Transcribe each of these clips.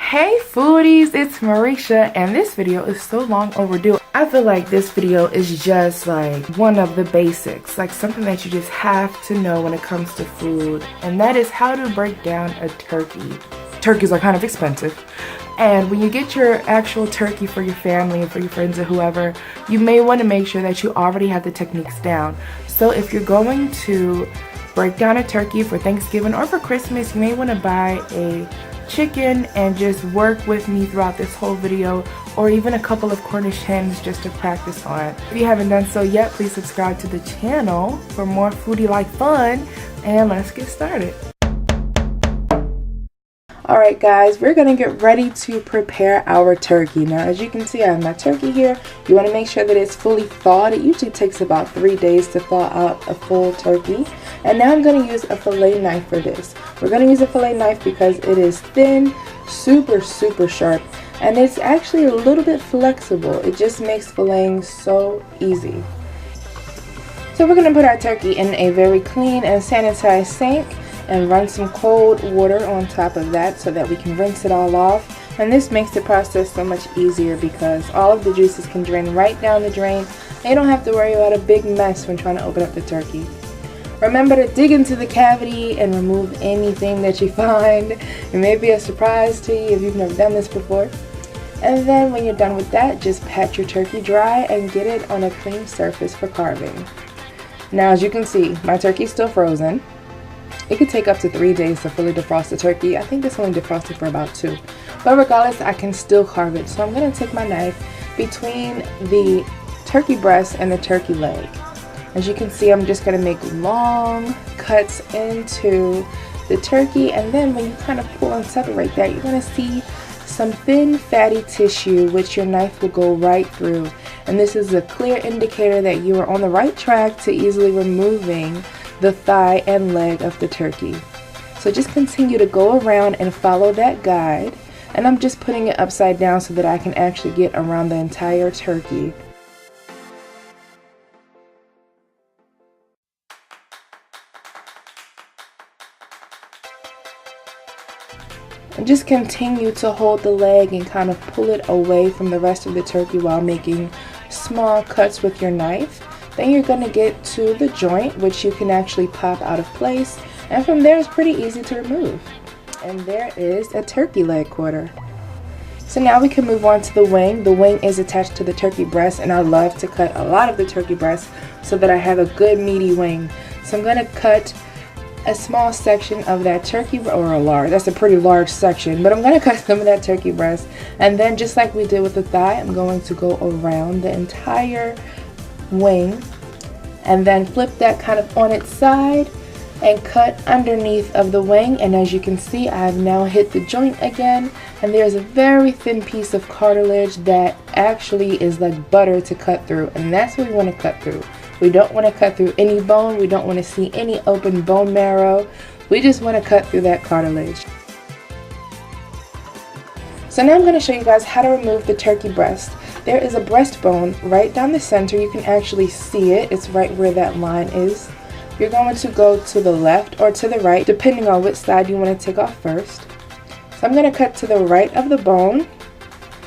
Hey foodies, it's Marisha, and this video is so long overdue. I feel like this video is just like one of the basics, like something that you just have to know when it comes to food, and that is how to break down a turkey. Turkeys are kind of expensive, and when you get your actual turkey for your family and for your friends or whoever, you may want to make sure that you already have the techniques down. So if you're going to break down a turkey for Thanksgiving or for Christmas, you may want to buy a chicken and just work with me throughout this whole video, or even a couple of Cornish hens just to practice on. If you haven't done so yet, please subscribe to the channel for more foodie like fun, and let's get started. Alright guys, we're gonna get ready to prepare our turkey. Now as you can see, I have my turkey here. You want to make sure that it's fully thawed. It usually takes about 3 days to thaw out a full turkey. And now I'm going to use a fillet knife for this. We're going to use a fillet knife because it is thin, super sharp, and it's actually a little bit flexible. It just makes filleting so easy. So we're going to put our turkey in a very clean and sanitized sink and run some cold water on top of that so that we can rinse it all off. And this makes the process so much easier because all of the juices can drain right down the drain, and you don't have to worry about a big mess when trying to open up the turkey. Remember to dig into the cavity and remove anything that you find. It may be a surprise to you if you've never done this before. And then when you're done with that, just pat your turkey dry and get it on a clean surface for carving. Now as you can see, my turkey's still frozen. It could take up to 3 days to fully defrost the turkey. I think this only defrosted for about 2. But regardless, I can still carve it. So I'm going to take my knife between the turkey breast and the turkey leg. As you can see, I'm just going to make long cuts into the turkey, and then when you kind of pull and separate that, you're going to see some thin fatty tissue which your knife will go right through. And this is a clear indicator that you are on the right track to easily removing the thigh and leg of the turkey. So just continue to go around and follow that guide, and I'm just putting it upside down so that I can actually get around the entire turkey. And just continue to hold the leg and kind of pull it away from the rest of the turkey while making small cuts with your knife. Then you're going to get to the joint, which you can actually pop out of place, and from there it's pretty easy to remove. And there is a turkey leg quarter. So now we can move on to the wing. The wing is attached to the turkey breast, and I love to cut a lot of the turkey breast so that I have a good meaty wing. So I'm going to cut a small section of that turkey, or a large, that's a pretty large section, but I'm going to cut some of that turkey breast, and then just like we did with the thigh, I'm going to go around the entire wing and then flip that kind of on its side and cut underneath of the wing. And as you can see, I've now hit the joint again, and there's a very thin piece of cartilage that actually is like butter to cut through, and that's what we want to cut through. We don't want to cut through any bone. We don't want to see any open bone marrow. We just want to cut through that cartilage. So now I'm going to show you guys how to remove the turkey breast. There is a breastbone right down the center. You can actually see it. It's right where that line is. You're going to go to the left or to the right, depending on which side you want to take off first. So I'm going to cut to the right of the bone,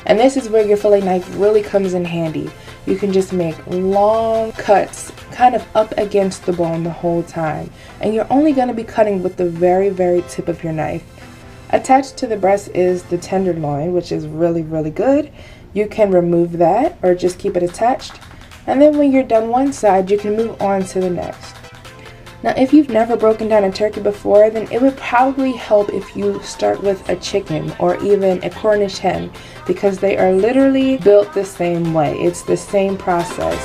and this is where your fillet knife really comes in handy. You can just make long cuts kind of up against the bone the whole time, and you're only going to be cutting with the very tip of your knife. Attached to the breast is the tenderloin, which is really good. You can remove that or just keep it attached, and then when you're done one side, you can move on to the next. Now if you've never broken down a turkey before, then it would probably help if you start with a chicken or even a Cornish hen, because they are literally built the same way. It's the same process.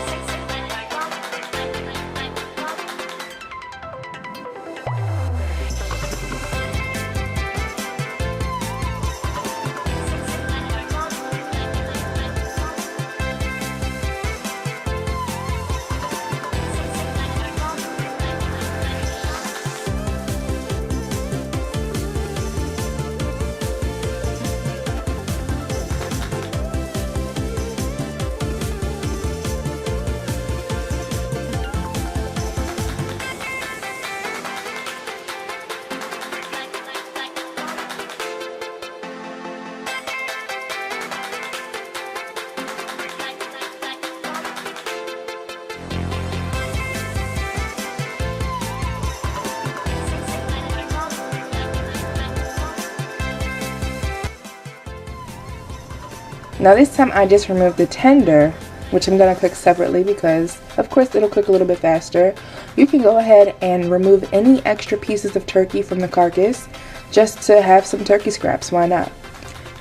Now this time I just removed the tender, which I'm going to cook separately because of course it'll cook a little bit faster. You can go ahead and remove any extra pieces of turkey from the carcass just to have some turkey scraps, why not?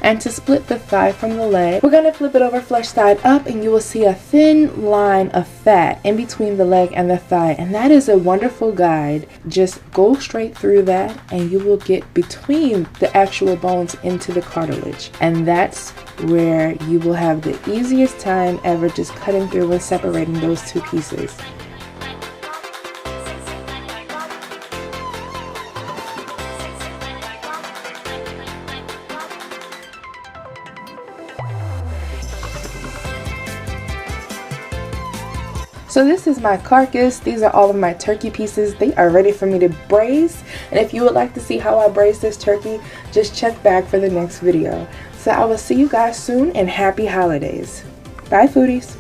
And to split the thigh from the leg, we're going to flip it over flesh side up, and you will see a thin line of fat in between the leg and the thigh, and that is a wonderful guide. Just go straight through that and you will get between the actual bones into the cartilage, and that's where you will have the easiest time ever just cutting through and separating those two pieces. So this is my carcass. These are all of my turkey pieces. They are ready for me to braise. And if you would like to see how I braise this turkey, just check back for the next video. So I will see you guys soon, and happy holidays. Bye, foodies.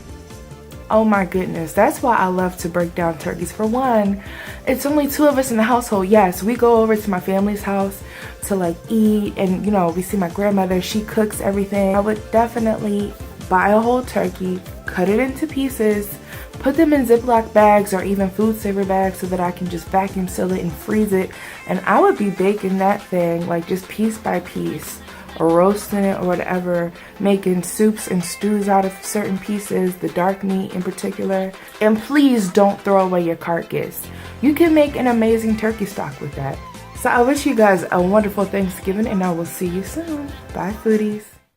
Oh my goodness, that's why I love to break down turkeys. For one, it's only 2 of us in the household. Yes, we go over to my family's house to like eat, and you know, we see my grandmother, she cooks everything. I would definitely buy a whole turkey, cut it into pieces, put them in Ziploc bags or even food saver bags so that I can just vacuum seal it and freeze it. And I would be baking that thing like just piece by piece, or roasting it or whatever, making soups and stews out of certain pieces, the dark meat in particular. And please don't throw away your carcass. You can make an amazing turkey stock with that. So I wish you guys a wonderful Thanksgiving, and I will see you soon. Bye, foodies.